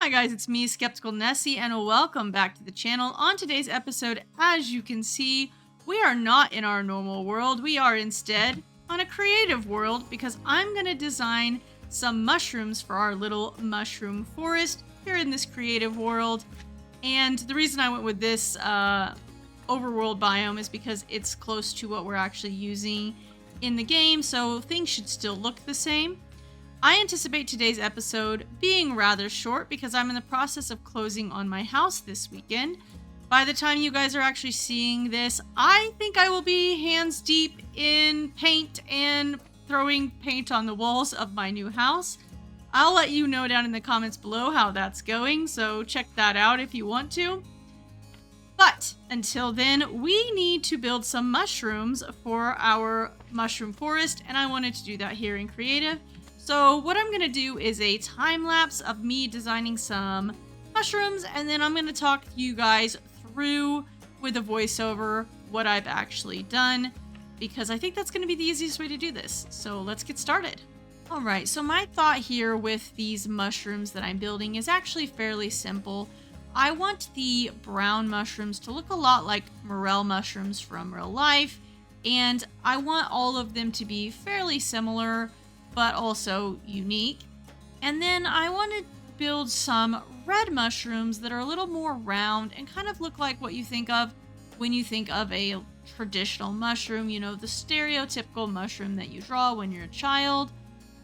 Hi guys, it's me, Skeptical Nessie, and welcome back to the channel. On today's episode, as you can see, we are not in our normal world. We are instead on a creative world because I'm going to design some mushrooms for our little mushroom forest here in this creative world. And the reason I went with this overworld biome is because it's close to what we're actually using in the game, so things should still look the same. I anticipate today's episode being rather short because I'm in the process of closing on my house this weekend. By the time you guys are actually seeing this, I think I will be hands deep in paint and throwing paint on the walls of my new house. I'll let you know down in the comments below how that's going, so check that out if you want to. But until then, we need to build some mushrooms for our mushroom forest, and I wanted to do that here in creative. So what I'm going to do is a time lapse of me designing some mushrooms, and then I'm going to talk you guys through with a voiceover what I've actually done, because I think that's going to be the easiest way to do this. So let's get started. Alright, so my thought here with these mushrooms that I'm building is actually fairly simple. I want the brown mushrooms to look a lot like morel mushrooms from real life, and I want all of them to be fairly similar but also unique. And then I want to build some red mushrooms that are a little more round and kind of look like what you think of when you think of a traditional mushroom, you know, the stereotypical mushroom that you draw when you're a child.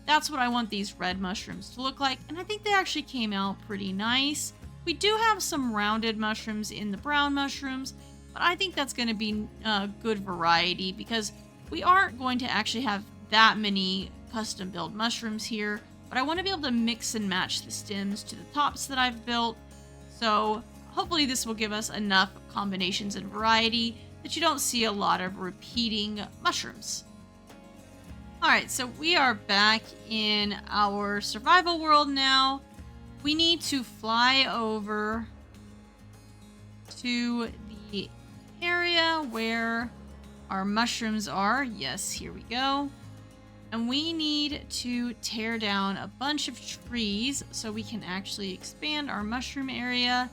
That's what I want these red mushrooms to look like, and I think they actually came out pretty nice. We do have some rounded mushrooms in the brown mushrooms, but I think that's going to be a good variety because we aren't going to actually have that many custom build mushrooms here, but I want to be able to mix and match the stems to the tops that I've built. So hopefully this will give us enough combinations and variety that you don't see a lot of repeating mushrooms. Alright, so we are back in our survival world now. We need to fly over to the area where our mushrooms are. Yes, here we go. And we need to tear down a bunch of trees so we can actually expand our mushroom area.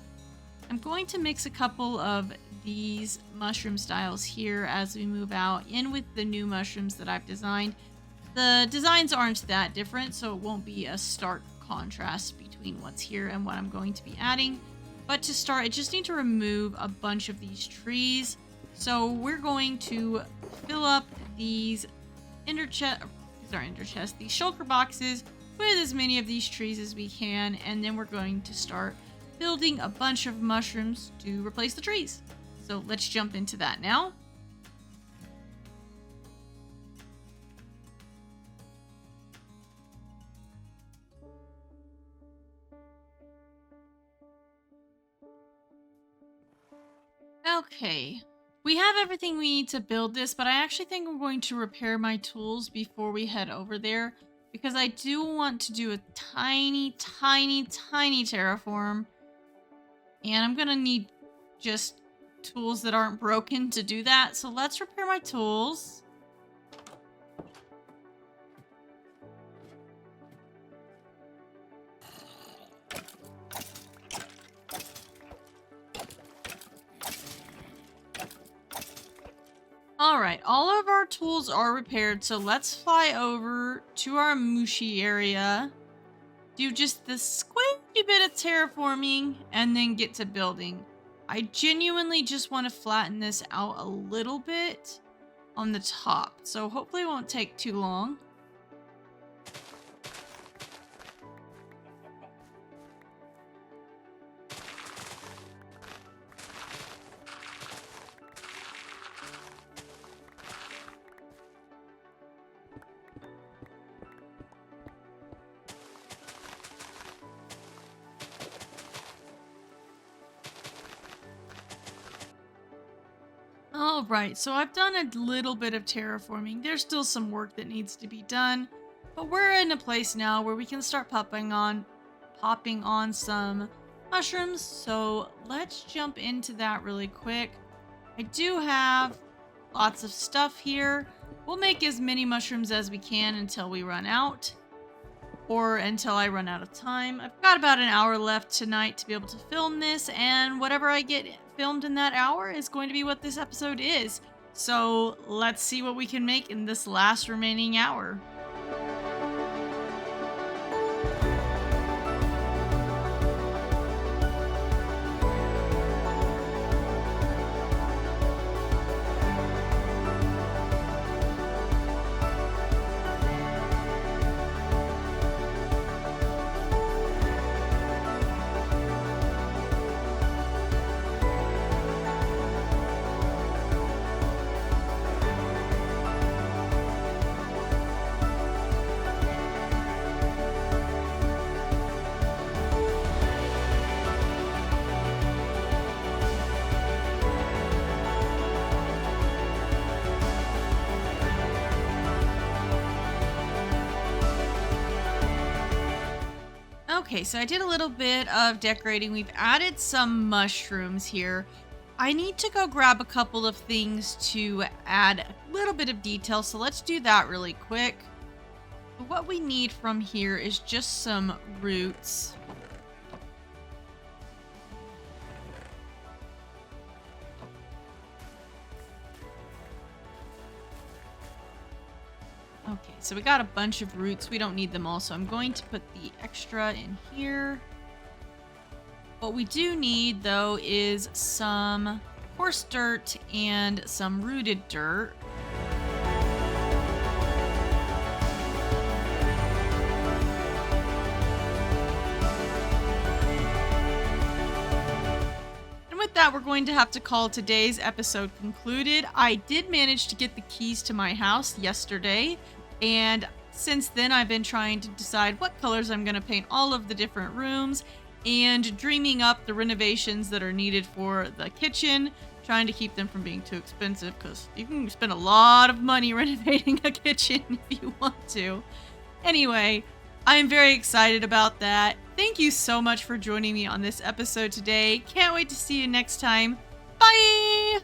I'm going to mix a couple of these mushroom styles here as we move out in with the new mushrooms that I've designed. The designs aren't that different, so it won't be a stark contrast between what's here and what I'm going to be adding. But to start, I just need to remove a bunch of these trees. So we're going to fill up these these shulker boxes with as many of these trees as we can, and then we're going to start building a bunch of mushrooms to replace the trees. So let's jump into that now. Okay, we have everything we need to build this, but I actually think I'm going to repair my tools before we head over there because I do want to do a tiny terraform, and I'm gonna need just tools that aren't broken to do that. So let's repair my tools. Alright, all of our tools are repaired, so let's fly over to our mushy area, do just the squishy bit of terraforming, and then get to building. I genuinely just want to flatten this out a little bit on the top, so hopefully it won't take too long. Alright, so I've done a little bit of terraforming. There's still some work that needs to be done, but we're in a place now where we can start popping on some mushrooms. So let's jump into that really quick. I do have lots of stuff here. We'll make as many mushrooms as we can until we run out. or until I run out of time. I've got about an hour left tonight to be able to film this, and whatever I get filmed in that hour is going to be what this episode is. So let's see what we can make in this last remaining hour. Okay, so I did a little bit of decorating. We've added some mushrooms here. I need to go grab a couple of things to add a little bit of detail, so let's do that really quick. What we need from here is just some roots. Okay, so we got a bunch of roots. We don't need them all, so I'm going to put the extra in here. What we do need, though, is some coarse dirt and some rooted dirt. With that, we're going to have to call today's episode concluded. I did manage to get the keys to my house yesterday, and since then I've been trying to decide what colors I'm going to paint all of the different rooms and dreaming up the renovations that are needed for the kitchen, trying to keep them from being too expensive because you can spend a lot of money renovating a kitchen if you want to. Anyway, I am very excited about that. Thank you so much for joining me on this episode today. Can't wait to see you next time. Bye!